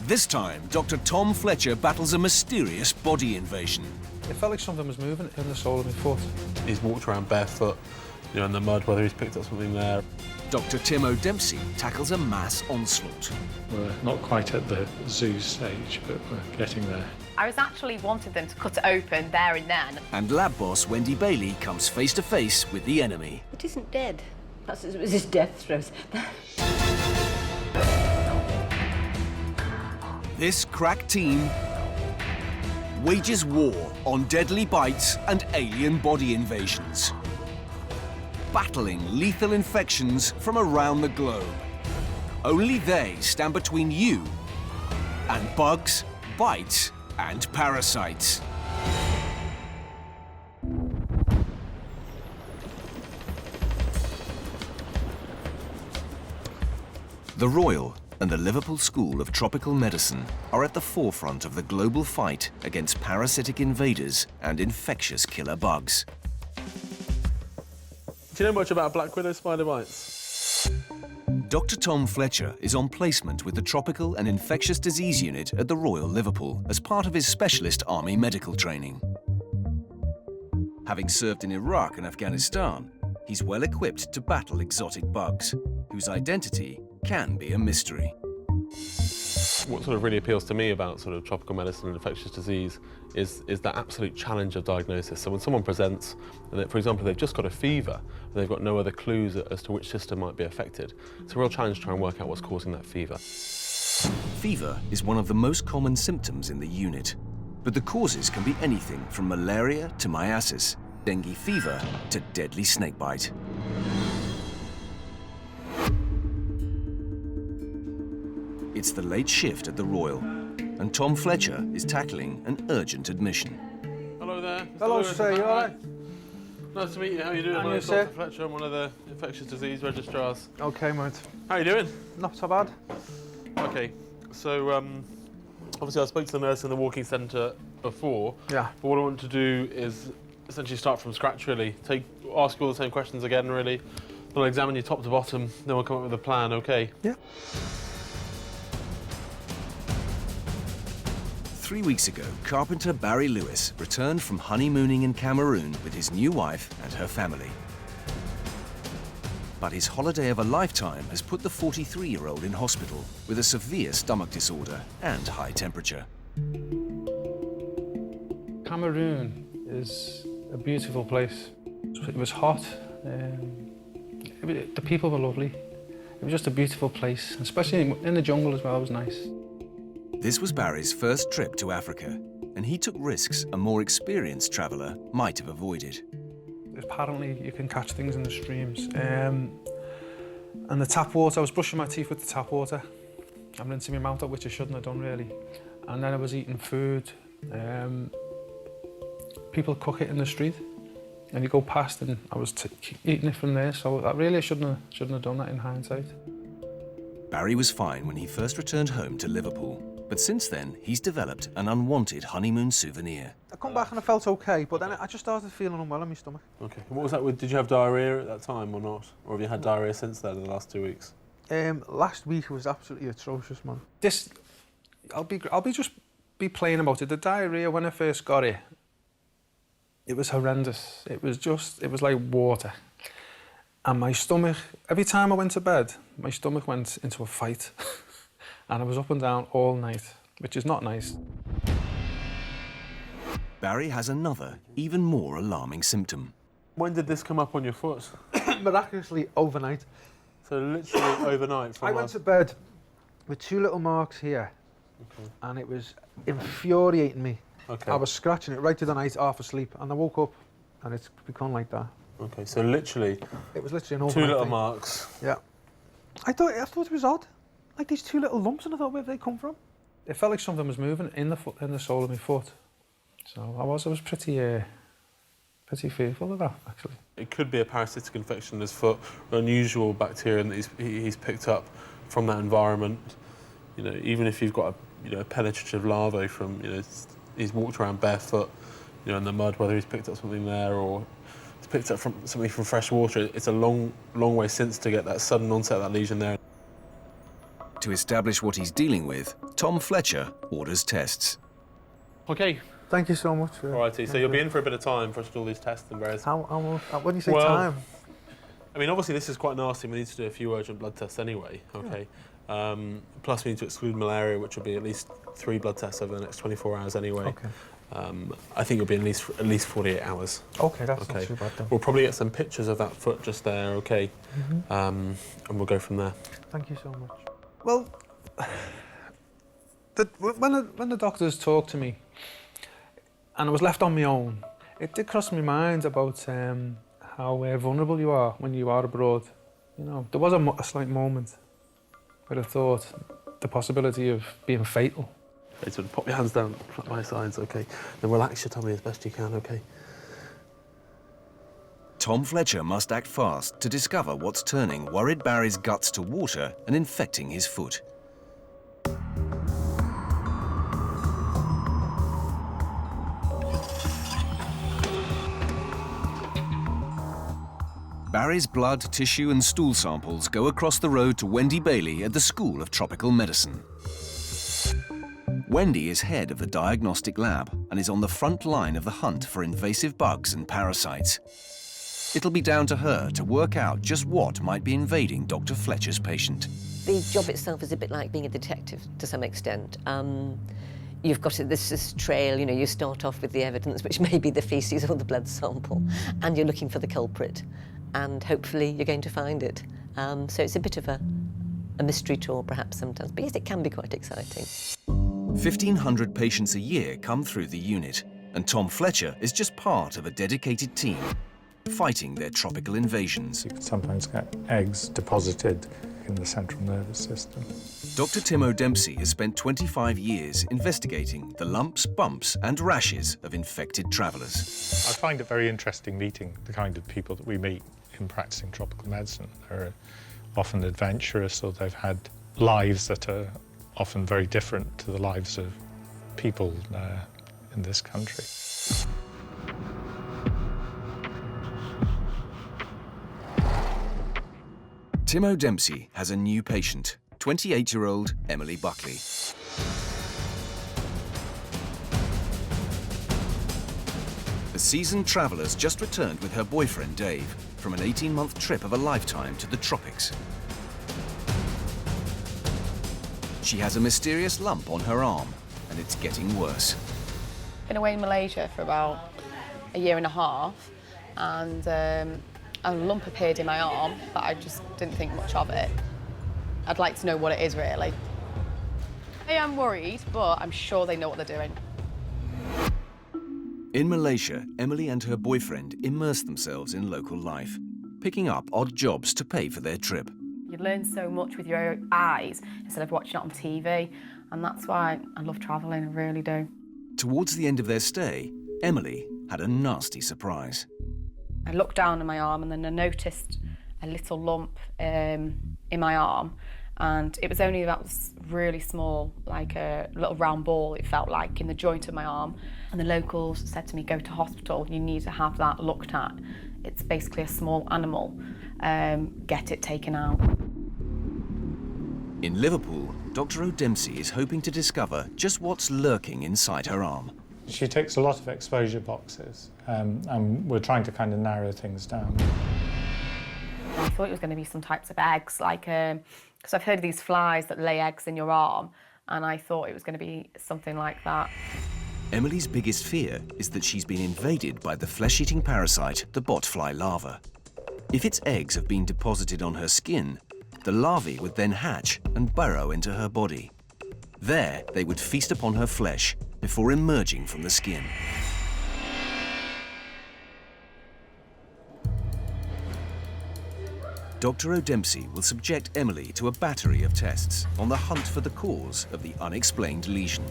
This time, Dr. Tom Fletcher battles a mysterious body invasion. It felt like something was moving in the sole of my foot. He's walked around barefoot, you know, in the mud, whether he's picked up something there. Dr. Tim O'Dempsey tackles a mass onslaught. We're not quite at the zoo stage, but we're getting there. I was actually wanted them to cut it open there and then. And lab boss Wendy Bailey comes face to face with the enemy. It isn't dead. That's it was his death throes. This crack team wages war on deadly bites and alien body invasions, battling lethal infections from around the globe. Only they stand between you and bugs, bites, and parasites. The Royal and the Liverpool School of Tropical Medicine are at the forefront of the global fight against parasitic invaders and infectious killer bugs. Do you know much about black widow spider bites? Dr. Tom Fletcher is on placement with the Tropical and Infectious Disease Unit at the Royal Liverpool as part of his specialist army medical training. Having served in Iraq and Afghanistan, he's well equipped to battle exotic bugs, whose identity can be a mystery. What sort of really appeals to me about sort of tropical medicine and infectious disease is that absolute challenge of diagnosis. So when someone presents, and for example, they've just got a fever, and they've got no other clues as to which system might be affected, it's a real challenge to try and work out what's causing that fever. Fever is one of the most common symptoms in the unit, but the causes can be anything from malaria to myiasis, dengue fever to deadly snakebite. It's the late shift at the Royal, and Tom Fletcher is tackling an urgent admission. Hello there. Mr. Hello, Lewis, sir, you all right? Nice to meet you. How are you doing? And My you, name's sir? Dr. Fletcher. I'm one of the infectious disease registrars. OK, mate. How are you doing? Not so bad. Okay, so obviously I spoke to the nurse in the walking centre before. Yeah. But what I want to do is essentially start from scratch, really. Ask you all the same questions again, really. Then I'll examine you top to bottom, then we'll come up with a plan, OK? Yeah. 3 weeks ago, carpenter Barry Lewis returned from honeymooning in Cameroon with his new wife and her family. But his holiday of a lifetime has put the 43-year-old in hospital with a severe stomach disorder and high temperature. Cameroon is a beautiful place. It was hot. The people were lovely. It was just a beautiful place, especially in the jungle as well. It was nice. This was Barry's first trip to Africa, and he took risks a more experienced traveller might have avoided. Apparently, you can catch things in the streams. And the tap water, I was brushing my teeth with the tap water. I'm rinsing my mouth out, which I shouldn't have done, really. And then I was eating food. People cook it in the street, and you go past, and I was eating it from there. So I shouldn't have done that in hindsight. Barry was fine when he first returned home to Liverpool, but since then, he's developed an unwanted honeymoon souvenir. I come back and I felt okay, but then I just started feeling unwell in my stomach. OK. What was that with? Did you have diarrhea at that time or not? Or have you had diarrhea since then in the last 2 weeks? Last week was absolutely atrocious, man. I'll be plain about it. The diarrhea, when I first got it, it was horrendous. It was like water. And my stomach, every time I went to bed, my stomach went into a fight. And I was up and down all night, which is not nice. Barry has another, even more alarming symptom. When did this come up on your foot? Miraculously, overnight. So literally overnight from I went to bed with 2 little marks here, and it was infuriating me. Okay. I was scratching it right through the night, half asleep, and I woke up, and it's become like that. OK, so literally... It was literally an 2 overnight little thing. marks. Yeah. I thought it was odd. Like these 2 little lumps, and I thought, where did they come from? It felt like something was moving in the sole of my foot. So I was pretty fearful of that, actually. It could be a parasitic infection in his foot, an unusual bacteria that he's picked up from that environment. You know, even if you've got a penetrative larvae from, he's walked around barefoot, in the mud, whether he's picked up something there or he's picked up something from fresh water. It's a long way since to get that sudden onset of that lesion there. To establish what he's dealing with, Tom Fletcher orders tests. Okay. Thank you so much. Alrighty, so you'll be in for a bit of time for us to do all these tests and various... When you say Well, time? I mean, obviously this is quite nasty. We need to do a few urgent blood tests anyway, okay? Plus we need to exclude malaria, which will be at least 3 blood tests over the next 24 hours anyway. Okay. I think it'll be at least 48 hours. Okay, that's not too bad then. We'll probably get some pictures of that foot just there, okay? And we'll go from there. Thank you so much. Well, when the doctors talked to me, and I was left on my own, it did cross my mind about how vulnerable you are when you are abroad. You know, there was a slight moment where I thought the possibility of being fatal. Okay, so pop your hands down, flat by sides, okay? Then relax your tummy as best you can, okay? Tom Fletcher must act fast to discover what's turning worried Barry's guts to water and infecting his foot. Barry's blood, tissue and stool samples go across the road to Wendy Bailey at the School of Tropical Medicine. Wendy is head of the diagnostic lab and is on the front line of the hunt for invasive bugs and parasites. It'll be down to her to work out just what might be invading Dr. Fletcher's patient. The job itself is a bit like being a detective to some extent. You've got this trail, you know, you start off with the evidence, which may be the faeces or the blood sample, and you're looking for the culprit, and hopefully you're going to find it. So it's a bit of a mystery tour perhaps sometimes, but yes, it can be quite exciting. 1,500 patients a year come through the unit, and Tom Fletcher is just part of a dedicated team fighting their tropical invasions. You can sometimes get eggs deposited in the central nervous system. Dr. Tim Dempsey has spent 25 years investigating the lumps, bumps and rashes of infected travellers. I find it very interesting meeting the kind of people that we meet in practicing tropical medicine. They're often adventurous, or they've had lives that are often very different to the lives of people in this country. Tim Dempsey has a new patient, 28-year-old Emily Buckley. The seasoned traveller's just returned with her boyfriend Dave from an 18-month trip of a lifetime to the tropics. She has a mysterious lump on her arm, and it's getting worse. Been away in Malaysia for about a year and a half, and a lump appeared in my arm, but I just didn't think much of it. I'd like to know what it is, really. I am worried, but I'm sure they know what they're doing. In Malaysia, Emily and her boyfriend immerse themselves in local life, picking up odd jobs to pay for their trip. You learn so much with your eyes instead of watching it on TV, and that's why I love travelling, I really do. Towards the end of their stay, Emily had a nasty surprise. I looked down at my arm and then I noticed a little lump in my arm, and it was only about really small, like a little round ball, it felt like, in the joint of my arm. And the locals said to me, go to hospital, you need to have that looked at. It's basically a small animal, get it taken out. In Liverpool, Dr. Dempsey is hoping to discover just what's lurking inside her arm. She ticks a lot of exposure boxes, and we're trying to kind of narrow things down. I thought it was going to be some types of eggs, like, because I've heard of these flies that lay eggs in your arm, and I thought it was going to be something like that. Emily's biggest fear is that she's been invaded by the flesh-eating parasite, the botfly larva. If its eggs have been deposited on her skin, the larvae would then hatch and burrow into her body. There, they would feast upon her flesh before emerging from the skin. Dr. Dempsey will subject Emily to a battery of tests on the hunt for the cause of the unexplained lesion.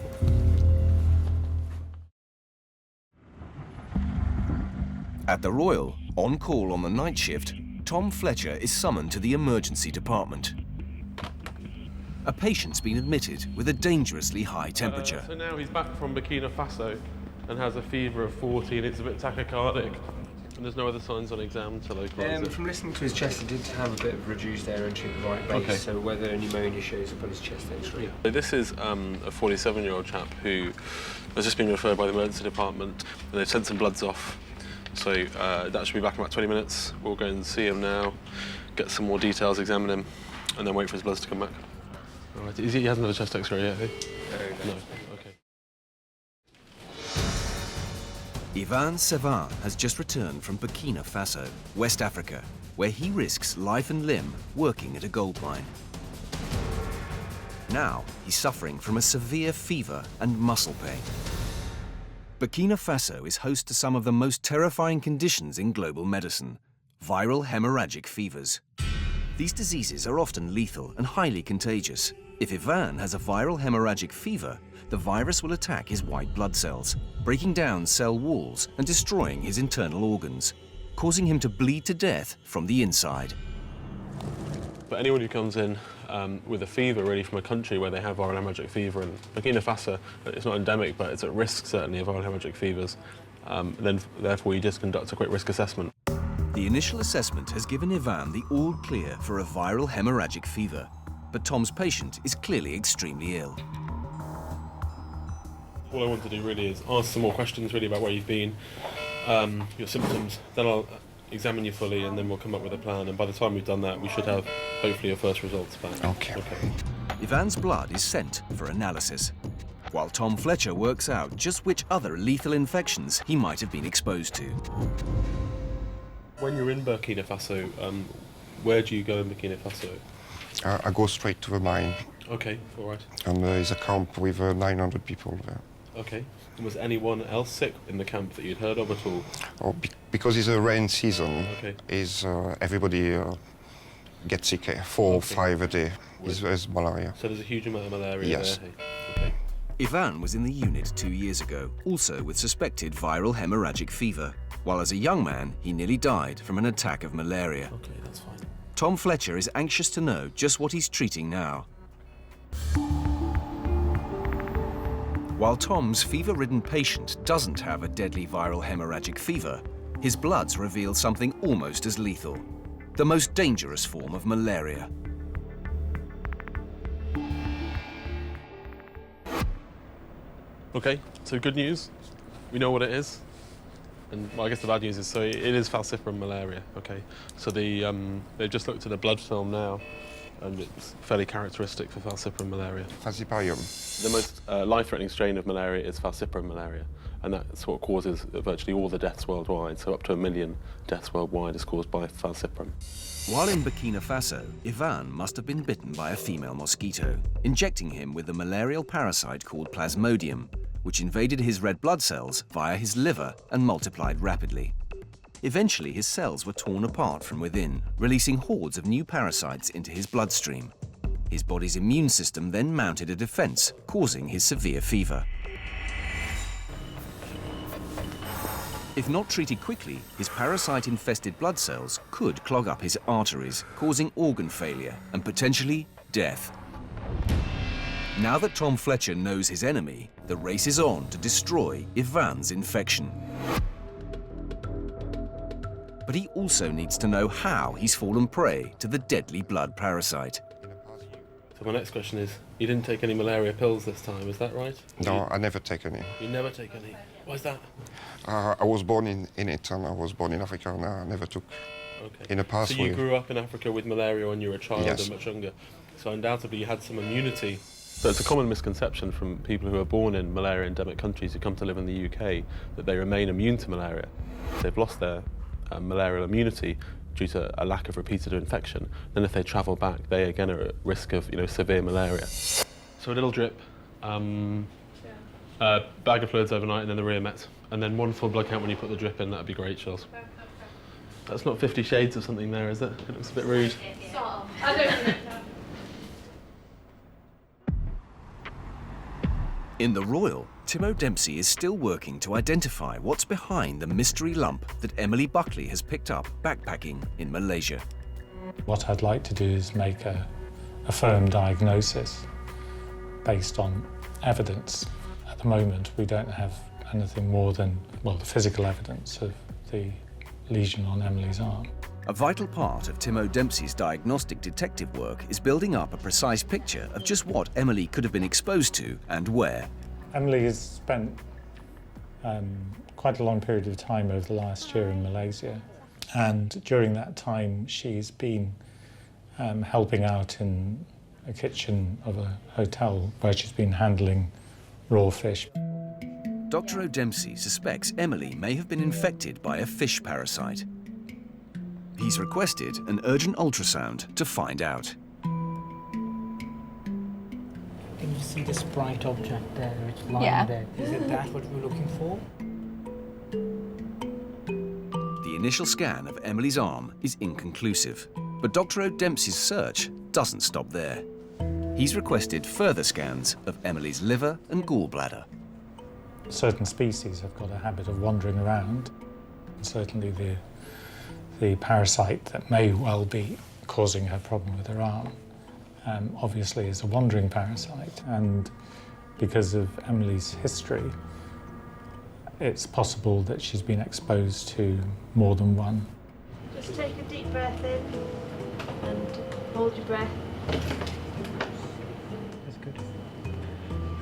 At the Royal, on call on the night shift, Tom Fletcher is summoned to the emergency department. A patient's been admitted with a dangerously high temperature. So now he's back from Burkina Faso and has a fever of 40 and it's a bit tachycardic. And there's no other signs on exam to localise it? From listening to his chest, he did have a bit of reduced air entry at the right base, Okay. so whether pneumonia shows up on his chest X-ray. So this is a 47-year-old chap who has just been referred by the emergency department, and they've sent some bloods off. So that should be back in about 20 minutes. We'll go and see him now, get some more details, examine him, and then wait for his bloods to come back. All right. He hasn't had a chest X-ray yet, has he? No. Okay. Ivan Sevan has just returned from Burkina Faso, West Africa, where he risks life and limb working at a gold mine. Now he's suffering from a severe fever and muscle pain. Burkina Faso is host to some of the most terrifying conditions in global medicine: viral hemorrhagic fevers. These diseases are often lethal and highly contagious. If Ivan has a viral hemorrhagic fever, the virus will attack his white blood cells, breaking down cell walls and destroying his internal organs, causing him to bleed to death from the inside. But anyone who comes in with a fever, really, from a country where they have viral hemorrhagic fever, and Burkina Faso, it's not endemic, but it's at risk, certainly, of viral hemorrhagic fevers, then therefore you just conduct a quick risk assessment. The initial assessment has given Ivan the all clear for a viral hemorrhagic fever, but Tom's patient is clearly extremely ill. All I want to do really is ask some more questions really about where you've been, your symptoms, then I'll examine you fully and then we'll come up with a plan, and by the time we've done that we should have hopefully your first results back. Okay. Ivan's blood is sent for analysis, while Tom Fletcher works out just which other lethal infections he might have been exposed to. When you're in Burkina Faso, where do you go in Burkina Faso? I go straight to the mine, Okay, all right. and there's a camp with 900 people there. Okay. And was anyone else sick in the camp that you'd heard of at all? Oh, because it's a rain season, Okay. everybody gets sick, 4 or 5 a day. It's malaria. So there's a huge amount of malaria Yes. there. Hey? Okay. Ivan was in the unit 2 years ago, also with suspected viral hemorrhagic fever, while as a young man, he nearly died from an attack of malaria. Okay, that's fine. Tom Fletcher is anxious to know just what he's treating now. While Tom's fever-ridden patient doesn't have a deadly viral hemorrhagic fever, his bloods reveal something almost as lethal: the most dangerous form of malaria. Okay, so good news. We know what it is. And well, I guess the bad news is, so it is falciparum malaria, okay? So they've just looked at a blood film now, and it's fairly characteristic for falciparum malaria. Falciparum. The most life-threatening strain of malaria is falciparum malaria, and that's what causes virtually all the deaths worldwide. So up to 1 million deaths worldwide is caused by falciparum. While in Burkina Faso, Ivan must have been bitten by a female mosquito, injecting him with a malarial parasite called Plasmodium, which invaded his red blood cells via his liver and multiplied rapidly. Eventually, his cells were torn apart from within, releasing hordes of new parasites into his bloodstream. His body's immune system then mounted a defense, causing his severe fever. If not treated quickly, his parasite-infested blood cells could clog up his arteries, causing organ failure and potentially death. Now that Tom Fletcher knows his enemy, the race is on to destroy Ivan's infection. But he also needs to know how he's fallen prey to the deadly blood parasite. So my next question is, you didn't take any malaria pills this time, is that right? No, I never take any. You never take any? Why is that? I was born in it, and I was born in Africa, and I never took Okay. in a past So you way. grew up in Africa with malaria when you were a child Yes. and much younger. So undoubtedly you had some immunity. So it's a common misconception from people who are born in malaria endemic countries who come to live in the UK that they remain immune to malaria. They've lost their malarial immunity due to a lack of repeated infection. Then if they travel back, they again are at risk of severe malaria. So a little drip, bag of fluids overnight, and then the Rheomet, and then 1 full blood count when you put the drip in. That'd be great, Charles. That's not 50 Shades of something there, is it? It looks a bit rude. In the Royal, Timo Dempsey is still working to identify what's behind the mystery lump that Emily Buckley has picked up backpacking in Malaysia. What I'd like to do is make a firm diagnosis based on evidence. At the moment, we don't have anything more than, well, the physical evidence of the lesion on Emily's arm. A vital part of Tim O'Dempsey's diagnostic detective work is building up a precise picture of just what Emily could have been exposed to and where. Emily has spent quite a long period of time over the last year in Malaysia, and during that time she's been helping out in a kitchen of a hotel where she's been handling raw fish. Dr. O'Dempsey suspects Emily may have been infected by a fish parasite. He's requested an urgent ultrasound to find out. Can you see this bright object there, which lying there? Is it that what we're looking for? The initial scan of Emily's arm is inconclusive, but Dr. O'Dempsey's search doesn't stop there. He's requested further scans of Emily's liver and gallbladder. Certain species have got a habit of wandering around. Certainly the parasite that may well be causing her problem with her arm obviously is a wandering parasite, and because of Emily's history it's possible that she's been exposed to more than one. Just take a deep breath in and hold your breath. That's good.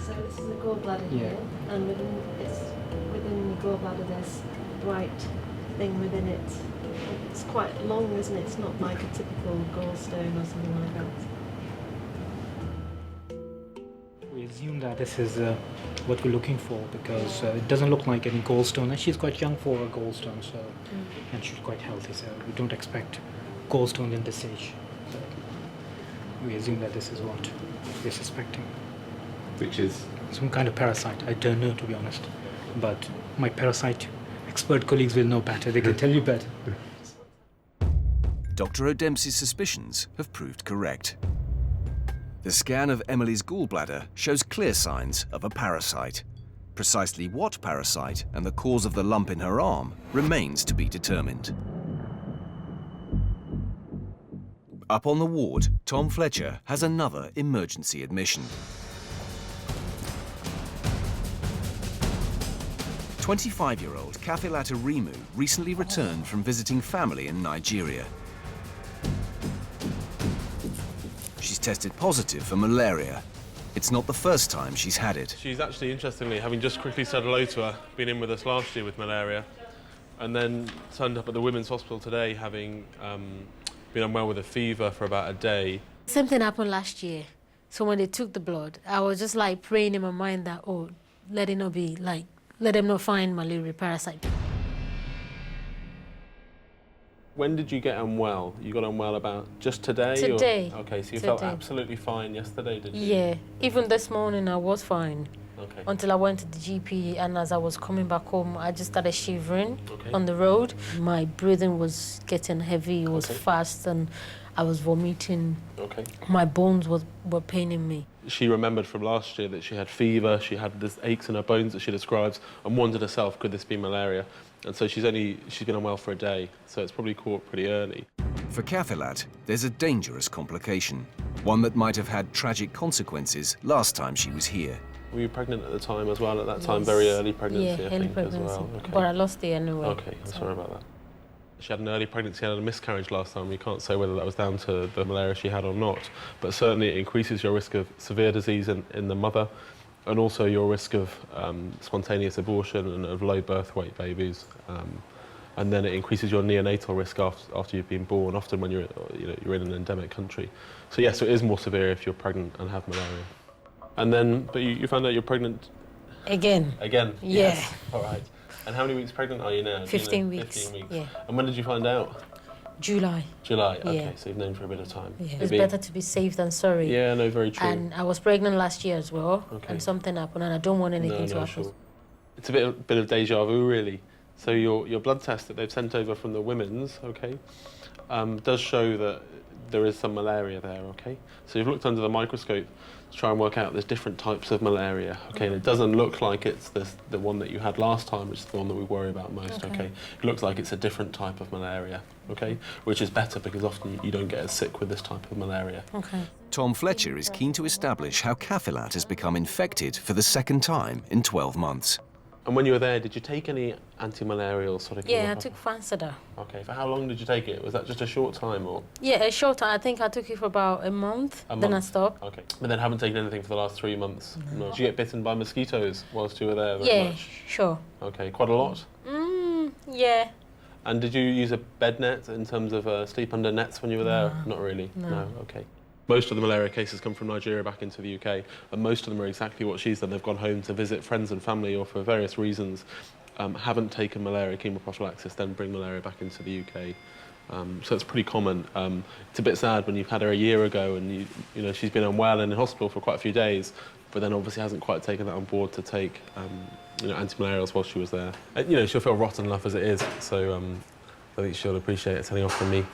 So this is the gallbladder here, and within the gallbladder there's a white thing within it. It's quite long, isn't it? It's not like a typical gallstone or something like that. We assume that this is what we're looking for, because it doesn't look like any gallstone, and she's quite young for a gallstone, so and she's quite healthy, so we don't expect gallstone in this age. So we assume that this is what we're suspecting. Which is? Some kind of parasite. I don't know, to be honest, but my parasite expert colleagues will know better. They can tell you better. Dr. O'Dempsey's suspicions have proved correct. The scan of Emily's gallbladder shows clear signs of a parasite. Precisely what parasite and the cause of the lump in her arm remains to be determined. Up on the ward, Tom Fletcher has another emergency admission. 25-year-old Kafilata Rimu recently returned from visiting family in Nigeria. She's tested positive for malaria. It's not the first time she's had it. She's actually, interestingly, having just quickly said hello to her, been in with us last year with malaria, and then turned up at the Women's Hospital today having been unwell with a fever for about a day. Same thing happened last year. So when they took the blood, I was just like praying in my mind that, oh, let it not be like, let them not find malaria parasite. When did you get unwell? You got unwell about just today? Today. Or? Okay, so you today. felt absolutely fine yesterday, did you? Yeah, even this morning I was fine. Okay. Until I went to the GP, and as I was coming back home, I just started shivering on the road. My breathing was getting heavy, it was fast, and I was vomiting. Okay. My bones were paining me. She remembered from last year that she had fever, she had this aches in her bones that she describes, and wondered herself, could this be malaria? And so she's been unwell for a day, so it's probably caught pretty early. For Kafilat, there's a dangerous complication, one that might have had tragic consequences last time she was here. Were you pregnant at the time as well? At that time, very early pregnancy, yeah, I think, pregnancy. as well. Okay. But I lost it anyway. Okay, I'm sorry about that. She had an early pregnancy and a miscarriage last time. We can't say whether that was down to the malaria she had or not, but certainly it increases your risk of severe disease in the mother, and also your risk of spontaneous abortion and of low birth weight babies. And then it increases your neonatal risk after you've been born, often when you're in an endemic country. So yes, it is more severe if you're pregnant and have malaria. And then, but you found out you're pregnant? Again. Again? Yeah. Yes. All right. And how many weeks pregnant are you now? 15 weeks. 15 weeks. Yeah. And when did you find out? July. July, okay, Yeah. so you've known for a bit of time. Yeah. It's better to be safe than sorry. Yeah, no, very true. And I was pregnant last year as well, Okay. and something happened, and I don't want anything to happen. Sure. It's a bit of deja vu, really. So your blood test that they've sent over from the women's, okay, does show that there is some malaria there, okay? So you've looked under the microscope to try and work out there's different types of malaria, okay? And it doesn't look like it's the one that you had last time, which is the one that we worry about most, okay? It looks like it's a different type of malaria, okay? Which is better because often you don't get as sick with this type of malaria. Okay. Tom Fletcher is keen to establish how Kafilat has become infected for the second time in 12 months. And when you were there, did you take any anti-malarial sort of Yeah, I took Fansida. Okay, for how long did you take it? Was that just a short time or? Yeah, a short time. I think I took it for about a month. Then I stopped. Okay. But then haven't taken anything for the last 3 months? No. Did you get bitten by mosquitoes whilst you were there very much? Sure. Okay, quite a lot? Yeah. And did you use a bed net in terms of sleep under nets when you were there? Not really? No. Okay. Most of the malaria cases come from Nigeria back into the UK, and most of them are exactly what she's done. They've gone home to visit friends and family, or for various reasons, haven't taken malaria chemoprophylaxis, then bring malaria back into the UK. So it's pretty common. It's a bit sad when you've had her a year ago and you know she's been unwell and in hospital for quite a few days, but then obviously hasn't quite taken that on board to take you know, anti-malarials while she was there. You know, she'll feel rotten enough as it is, so I think she'll appreciate it sending off from me.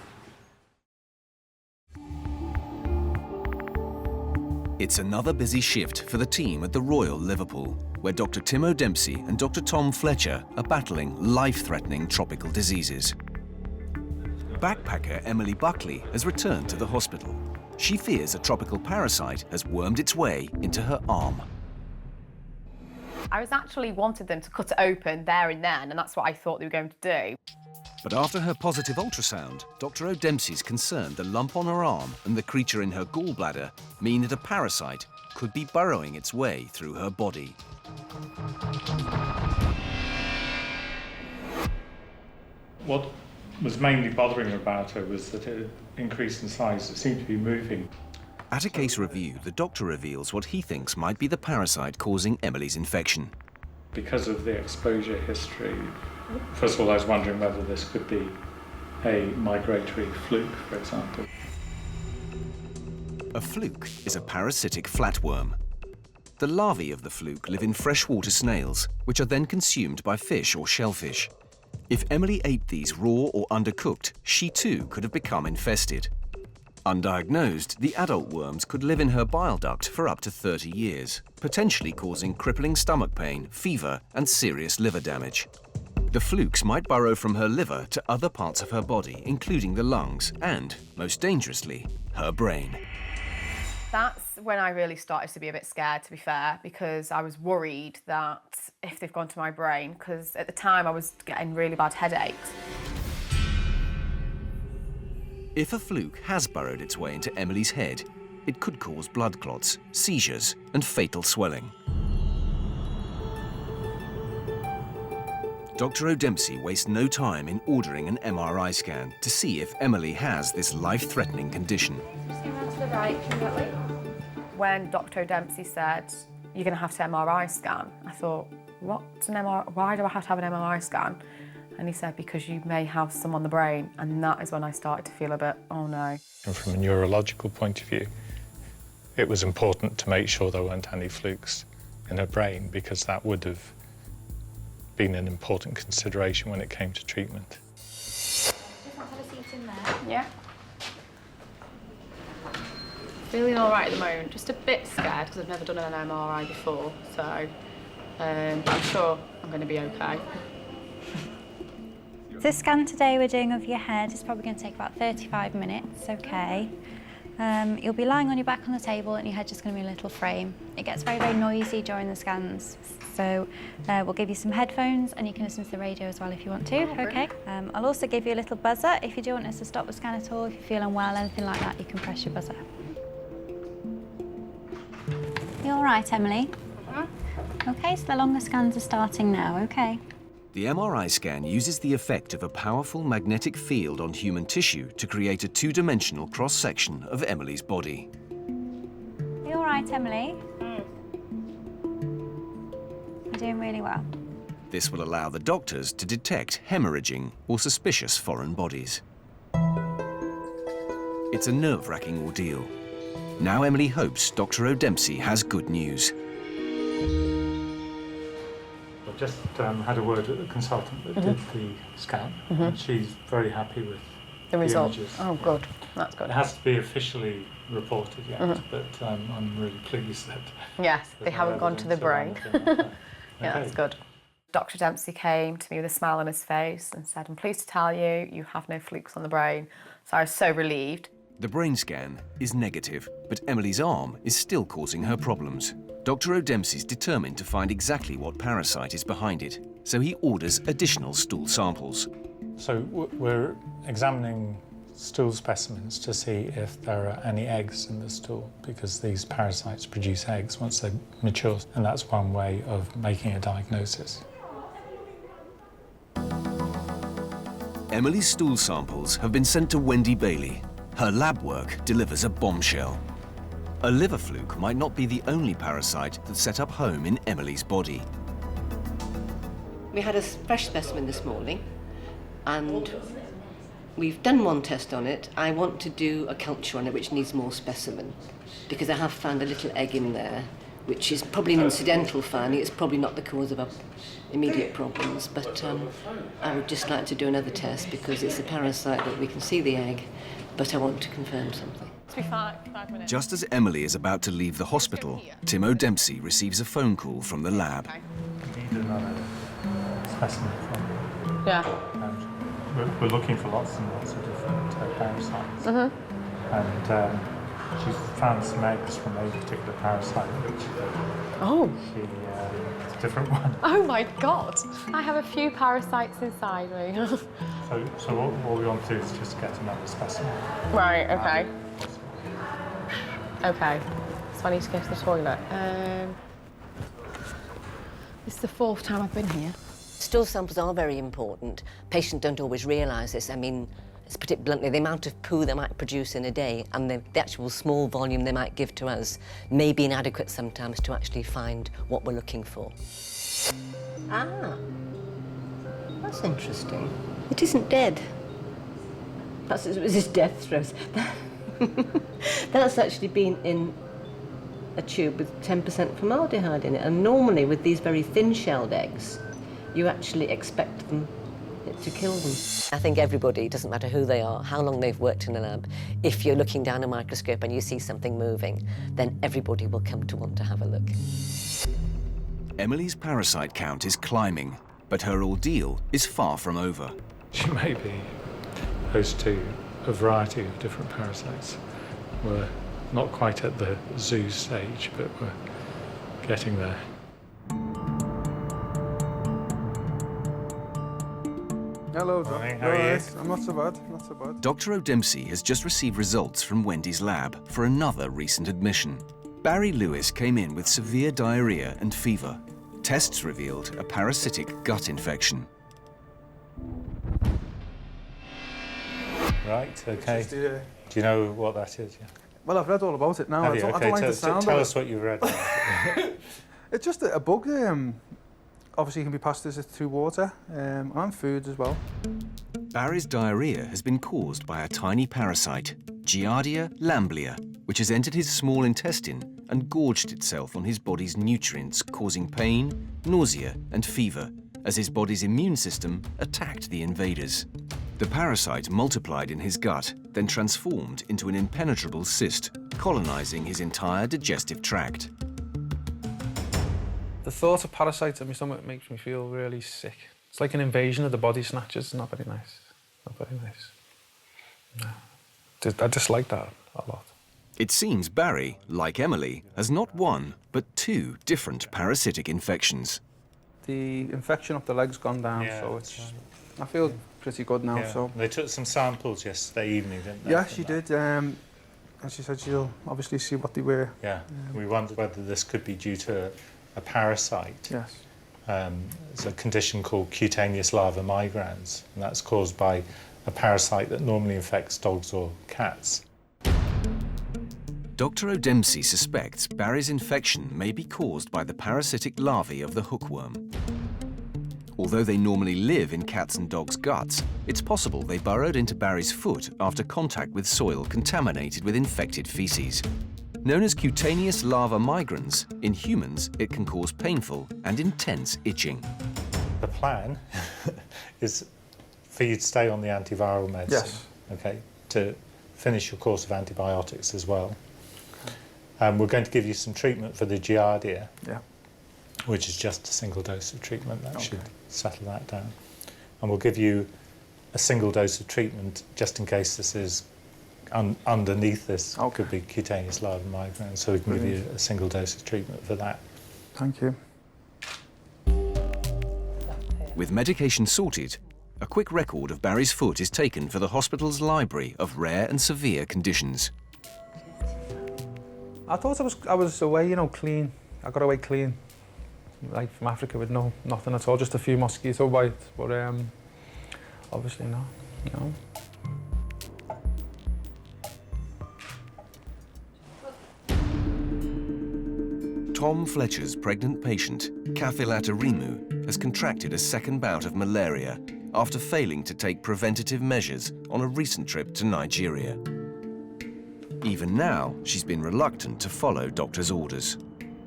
It's another busy shift for the team at the Royal Liverpool, where Dr. Tim O'Dempsey and Dr. Tom Fletcher are battling life-threatening tropical diseases. Backpacker Emily Buckley has returned to the hospital. She fears a tropical parasite has wormed its way into her arm. I was actually wanted them to cut it open there and then, and that's what I thought they were going to do. But after her positive ultrasound, Dr. O'Dempsey's concerned the lump on her arm and the creature in her gallbladder mean that a parasite could be burrowing its way through her body. What was mainly bothering her about her was that it increased in size. It seemed to be moving. At a case review, the doctor reveals what he thinks might be the parasite causing Emily's infection. Because of the exposure history, first of all, I was wondering whether this could be a migratory fluke, for example. A fluke is a parasitic flatworm. The larvae of the fluke live in freshwater snails, which are then consumed by fish or shellfish. If Emily ate these raw or undercooked, she too could have become infested. Undiagnosed, the adult worms could live in her bile duct for up to 30 years, potentially causing crippling stomach pain, fever, and serious liver damage. The flukes might burrow from her liver to other parts of her body, including the lungs and, most dangerously, her brain. That's when I really started to be a bit scared, to be fair, because I was worried that if they've gone to my brain, because at the time I was getting really bad headaches. If a fluke has burrowed its way into Emily's head, it could cause blood clots, seizures, and fatal swelling. Dr. O'Dempsey wastes no time in ordering an MRI scan to see if Emily has this life-threatening condition. Just go round to the right, when Dr. O'Dempsey said, you're going to have to MRI scan, I thought, what's an MRI? Why do I have to have an MRI scan? And he said, because you may have some on the brain. And that is when I started to feel a bit, oh no. And from a neurological point of view, it was important to make sure there weren't any flukes in her brain, because that would have been an important consideration when it came to treatment. Just want to have a seat in there. Yeah. Feeling all right at the moment, just a bit scared because I've never done an MRI before, so but I'm sure I'm going to be okay. The scan today we're doing of your head is probably going to take about 35 minutes, okay. You'll be lying on your back on the table and your head's just going to be a little frame. It gets very, very noisy during the scans, so we'll give you some headphones and you can listen to the radio as well if you want to, okay. I'll also give you a little buzzer. If you do want us to stop the scan at all, if you feel unwell, anything like that, you can press your buzzer. You all right, Emily? Okay, so the longer scans are starting now, okay. The MRI scan uses the effect of a powerful magnetic field on human tissue to create a two-dimensional cross-section of Emily's body. You all right, Emily? You're doing really well. This will allow the doctors to detect hemorrhaging or suspicious foreign bodies. It's a nerve-wracking ordeal. Now Emily hopes Dr. O'Dempsey has good news. I've just had a word with the consultant that did the scan, and she's very happy with the results. Images. Oh, good. That's good. It has to be officially reported yet, but I'm really pleased that... Yes, they haven't gone to the brain. Yeah, Okay. that's good. Dr. Dempsey came to me with a smile on his face and said, I'm pleased to tell you, you have no flukes on the brain. So I was so relieved. The brain scan is negative, but Emily's arm is still causing her problems. Dr. O'Dempsey's determined to find exactly what parasite is behind it, so he orders additional stool samples. So we're examining stool specimens to see if there are any eggs in the stool, because these parasites produce eggs once they mature, and that's one way of making a diagnosis. Emily's stool samples have been sent to Wendy Bailey. Her lab work delivers a bombshell. A liver fluke might not be the only parasite that set up home in Emily's body. We had a fresh specimen this morning, and we've done one test on it. I want to do a culture on it, which needs more specimen, because I have found a little egg in there, which is probably an incidental finding. It's probably not the cause of our immediate problems, but I would just like to do another test, because it's a parasite that we can see the egg, but I want to confirm something. It's be 5 minutes. Just as Emily is about to leave the hospital, Tim O'Dempsey receives a phone call from the lab. We need another specimen from. Yeah. We're looking for lots and lots of different parasites. And she found some eggs from a particular parasite, which it's a different one. Oh my God! I have a few parasites inside me. So what we want to do is just get another specimen. Right, okay. Okay, so I need to go to the toilet. This is the 4th time I've been here. Stool samples are very important. Patients don't always realise this. I mean, let's put it bluntly, the amount of poo they might produce in a day and the actual small volume they might give to us may be inadequate sometimes to actually find what we're looking for. Ah, that's interesting. It isn't dead. Perhaps it was his death throes. That's actually been in a tube with 10% formaldehyde in it, and normally with these very thin-shelled eggs, you actually expect it to kill them. I think everybody, it doesn't matter who they are, how long they've worked in a lab, if you're looking down a microscope and you see something moving, then everybody will come to want to have a look. Emily's parasite count is climbing, but her ordeal is far from over. She may be host to a variety of different parasites. We're not quite at the zoo stage, but we're getting there. Hello, Doc. Morning, how are you? I'm not so bad, not so bad. Dr. O'Dempsey has just received results from Wendy's lab for another recent admission. Barry Lewis came in with severe diarrhea and fever. Tests revealed a parasitic gut infection. Right, okay. Just, do you know what that is? Yeah. Well, I've read all about it now. Have I you? don't Okay, like the sound tell of us what you've read. It's just a bug. Obviously, it can be passed through water and food as well. Barry's diarrhea has been caused by a tiny parasite, Giardia lamblia, which has entered his small intestine and gorged itself on his body's nutrients, causing pain, nausea and fever, as his body's immune system attacked the invaders. The parasite multiplied in his gut, then transformed into an impenetrable cyst, colonizing his entire digestive tract. The thought of parasites in my stomach makes me feel really sick. It's like an invasion of the body snatchers. It's not very nice. Not very nice. No. I dislike that a lot. It seems Barry, like Emily, has not one, but 2 different parasitic infections. The infection up the leg's gone down, so it's. I feel pretty good now. Yeah. So they took some samples yesterday evening, didn't they? yeah, she did. And she said she'll obviously see what they were. Yeah. We wondered whether this could be due to a parasite. Yes. It's a condition called cutaneous larva migrans, and that's caused by a parasite that normally infects dogs or cats. Dr. O'Dempsey suspects Barry's infection may be caused by the parasitic larvae of the hookworm. Although they normally live in cats' and dogs' guts, it's possible they burrowed into Barry's foot after contact with soil contaminated with infected feces. Known as cutaneous larva migrans, in humans it can cause painful and intense itching. The plan is for you to stay on the antiviral medicine, Yes. okay, to finish your course of antibiotics as well. We're going to give you some treatment for the Giardia, which is just a single dose of treatment. That should settle that down. And we'll give you a single dose of treatment just in case this is underneath this could be cutaneous larva migraine, so we can give you a single dose of treatment for that. Thank you. With medication sorted, a quick record of Barry's foot is taken for the hospital's library of rare and severe conditions. I thought I was away, you know, clean. I got away clean, like from Africa with nothing at all, just a few mosquito bites, but obviously not, you know. Tom Fletcher's pregnant patient, Rimu, has contracted a second bout of malaria after failing to take preventative measures on a recent trip to Nigeria. Even now, she's been reluctant to follow doctor's orders.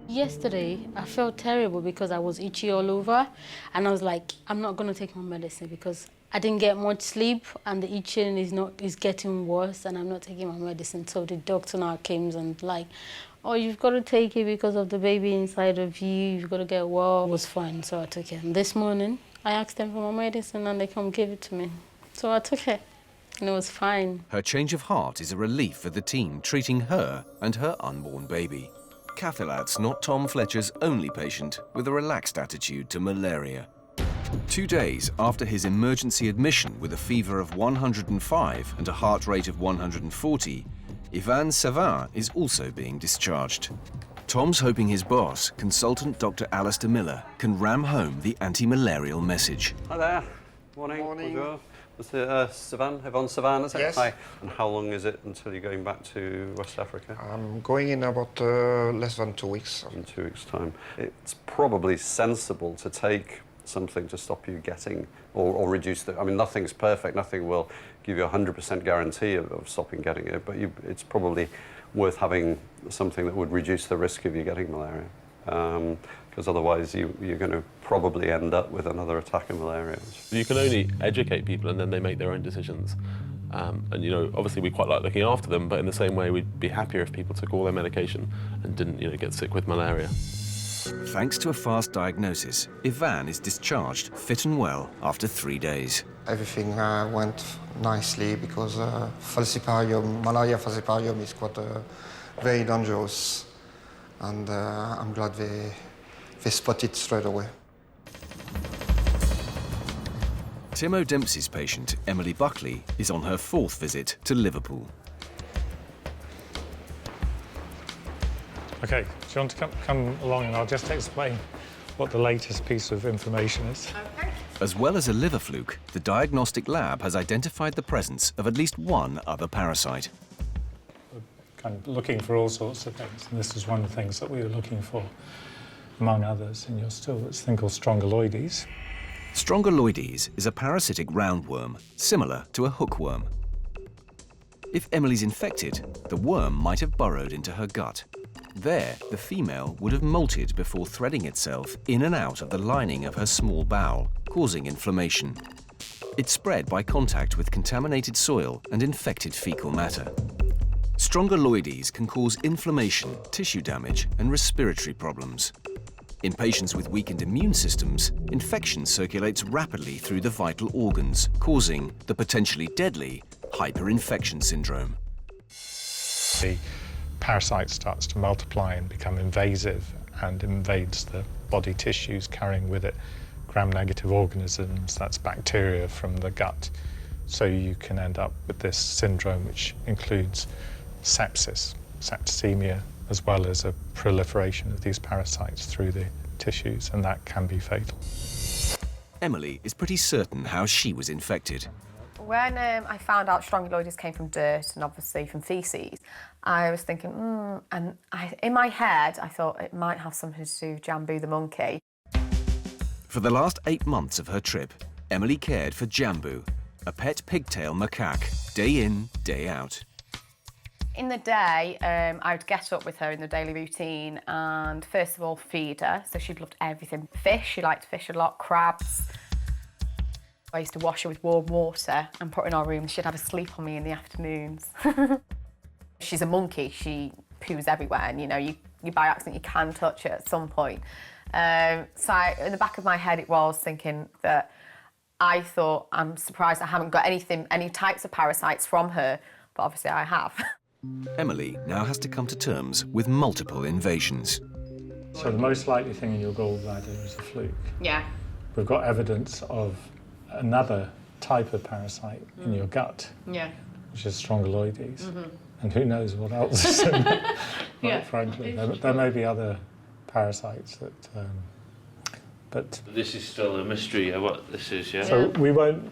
Yesterday, I felt terrible because I was itchy all over, and I was like, I'm not going to take my medicine because I didn't get much sleep, and the itching is getting worse, and I'm not taking my medicine. So the doctor now came and like, oh, you've got to take it because of the baby inside of you. You've got to get well. It was fine, so I took it. And this morning, I asked them for my medicine, and they come give it to me. So I took it, and it was fine. Her change of heart is a relief for the team treating her and her unborn baby. Cathilat's not Tom Fletcher's only patient with a relaxed attitude to malaria. 2 days after his emergency admission with a fever of 105 and a heart rate of 140, Ivan Savin is also being discharged. Tom's hoping his boss, consultant Dr. Alistair Miller, can ram home the anti-malarial message. Hi there. Morning. Morning. Bonjour. Mr. Savin, Ivan Savin, is it? Yes. Hi. And how long is it until you're going back to West Africa? I'm going in about less than 2 weeks. In 2 weeks' time. It's probably sensible to take something to stop you getting or reduce the... I mean, nothing's perfect. Nothing will give you a 100% guarantee of stopping getting it, but it's probably worth having something that would reduce the risk of you getting malaria. Because otherwise you're going to probably end up with another attack of malaria. You can only educate people and then they make their own decisions. And, you know, obviously we quite like looking after them, but in the same way we'd be happier if people took all their medication and didn't, you know, get sick with malaria. Thanks to a fast diagnosis, Ivan is discharged fit and well after 3 days. Everything went nicely because malaria falciparium is quite very dangerous, and I'm glad they spotted it straight away. Timo Dempsey's patient, Emily Buckley, is on her 4th visit to Liverpool. OK, do you want to come along and I'll just explain what the latest piece of information is? OK. As well as a liver fluke, the diagnostic lab has identified the presence of at least one other parasite. We're kind of looking for all sorts of things, and this is one of the things that we were looking for, among others, in your stool. It's a thing called strongyloides. Strongyloides is a parasitic roundworm, similar to a hookworm. If Emily's infected, the worm might have burrowed into her gut. There, the female would have molted before threading itself in and out of the lining of her small bowel, causing inflammation. It's spread by contact with contaminated soil and infected fecal matter. Strongyloides can cause inflammation, tissue damage, and respiratory problems. In patients with weakened immune systems, infection circulates rapidly through the vital organs, causing the potentially deadly hyperinfection syndrome. The parasite starts to multiply and become invasive and invades the body tissues, carrying with it gram-negative organisms, that's bacteria from the gut. So you can end up with this syndrome, which includes sepsis, septicemia, as well as a proliferation of these parasites through the tissues, and that can be fatal. Emily is pretty certain how she was infected. When I found out strongyloides came from dirt and obviously from faeces, I was thinking, and in my head, I thought it might have something to do with Jambu the monkey. For the last 8 months of her trip, Emily cared for Jambu, a pet pigtail macaque, day in, day out. In the day, I would get up with her in the daily routine and first of all feed her. So she'd loved everything. Fish, she liked to fish a lot, crabs. I used to wash her with warm water and put her in our room. She'd have a sleep on me in the afternoons. She's a monkey, she poos everywhere, and you know, you by accident, you can touch it at some point. So in the back of my head, it was thinking that I thought, I'm surprised I haven't got any types of parasites from her, but obviously I have. Emily now has to come to terms with multiple invasions. So the most likely thing in your gallbladder is a fluke. Yeah. We've got evidence of another type of parasite in your gut, Yeah. which is strongyloides. And who knows what else is in it, quite frankly. There may be other parasites that... but this is still a mystery of what this is, yeah? So we won't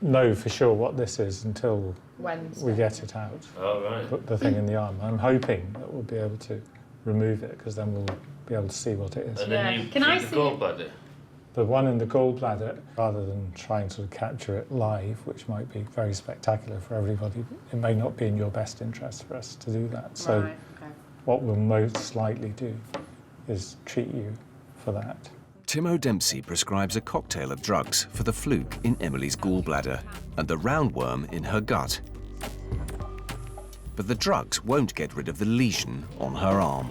know for sure what this is until Wednesday. we get it out. Oh, right. Put the thing in the arm. I'm hoping that we'll be able to remove it, because then we'll be able to see what it is. And then you Can I treat the see gallbladder? The one in the gallbladder, rather than trying to capture it live, which might be very spectacular for everybody, it may not be in your best interest for us to do that. So Right, okay. what we'll most likely do is treat you for that. Timo Dempsey prescribes a cocktail of drugs for the fluke in Emily's gallbladder and the roundworm in her gut. But the drugs won't get rid of the lesion on her arm.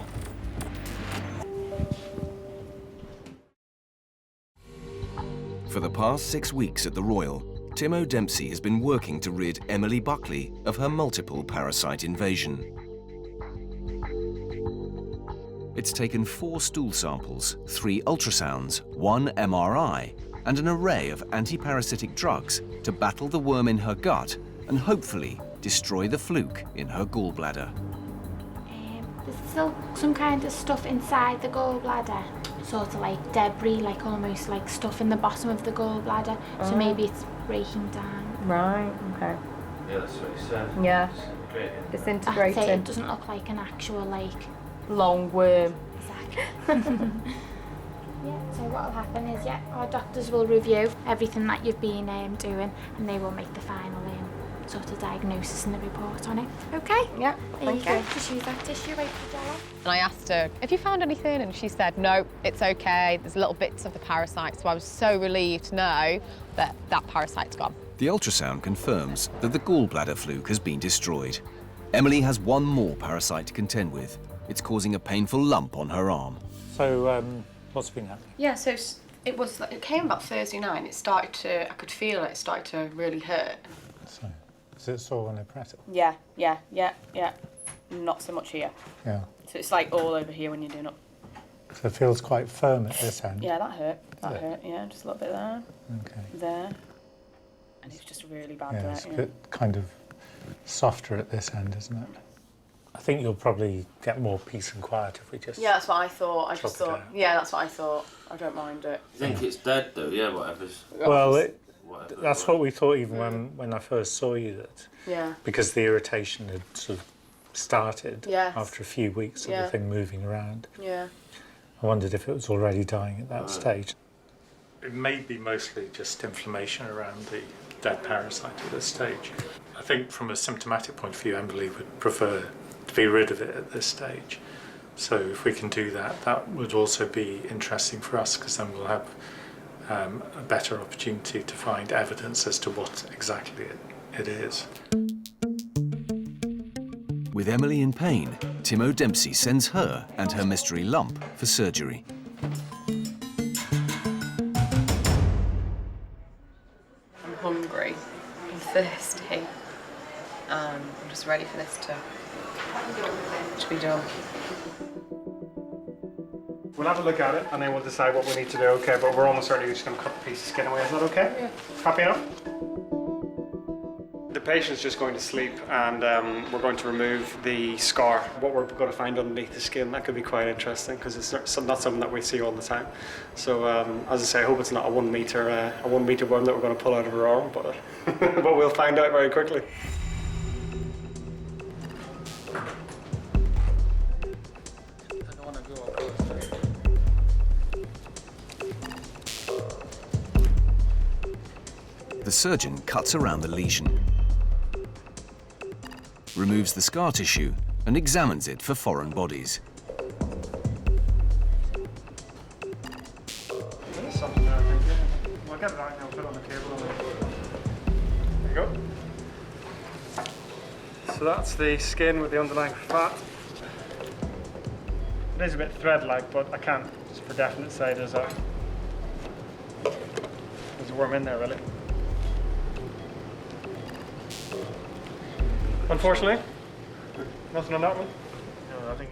For the past 6 weeks at the Royal, Timo Dempsey has been working to rid Emily Buckley of her multiple parasite invasion. It's taken 4 stool samples, 3 ultrasounds, 1 MRI, and an array of anti-parasitic drugs to battle the worm in her gut and hopefully destroy the fluke in her gallbladder. There's still some kind of stuff inside the gallbladder, sort of like debris, like almost like stuff in the bottom of the gallbladder, so maybe it's breaking down. Right, okay. Yeah, that's what he said. Yeah. Disintegrating. That's Disintegrating. it, it doesn't look like an actual like... long worm. Exactly. Yeah, so what will happen is, our doctors will review everything that you've been doing, and they will make the final sort of diagnosis and the report on it. Okay? Yeah, There you thank go. you. Just use that tissue, wait for Jella. And I asked her, have you found anything? And she said, no, it's okay. There's little bits of the parasite. So I was so relieved to know that that parasite's gone. The ultrasound confirms that the gallbladder fluke has been destroyed. Emily has one more parasite to contend with. It's causing a painful lump on her arm. So what's been happening? Yeah, so it came about Thursday night and I could feel it started to really hurt. So, is it sore when I press it? Yeah. Not so much here. Yeah. So it's like all over here when you're doing it. So it feels quite firm at this end. Yeah, that hurt. That hurt, yeah, just a little bit there. Okay. There. And it's just really bad Yeah, there. it's a bit kind of softer at this end, isn't it? I think you'll probably get more peace and quiet if we just... Yeah, that's what I thought. I chop just it thought, out. yeah, that's what I thought. I don't mind it. You think it's dead though, yeah, whatever's... Well, whatever. that's what we thought even when I first saw you, that Yeah. because the irritation had sort of started Yes. after a few weeks of Yeah. the thing moving around. Yeah. I wondered if it was already dying at that stage. It may be mostly just inflammation around the dead parasite at this stage. I think from a symptomatic point of view, Emily would prefer to be rid of it at this stage. So if we can do that, that would also be interesting for us, because then we'll have a better opportunity to find evidence as to what exactly it is. With Emily in pain, Timo Dempsey sends her and her mystery lump for surgery. I'm hungry, I'm thirsty, and I'm just ready for this to be done. We'll have a look at it and then we'll decide what we need to do, okay? But we're almost certainly just going to cut the piece of skin away, is that okay? Yeah. Happy enough? The patient's just going to sleep and we're going to remove the scar. What we're going to find underneath the skin, that could be quite interesting because it's not something that we see all the time. So as I say, I hope it's not a 1 metre worm that we're going to pull out of her arm, but, but we'll find out very quickly. The surgeon cuts around the lesion, removes the scar tissue and examines it for foreign bodies. There's something there, I think. Yeah. We'll get it out and I'll put it on the table. There you go. So that's the skin with the underlying fat. It is a bit thread-like, but I can't just for definite say there's a worm in there, really. Unfortunately, nothing on that one. No, I think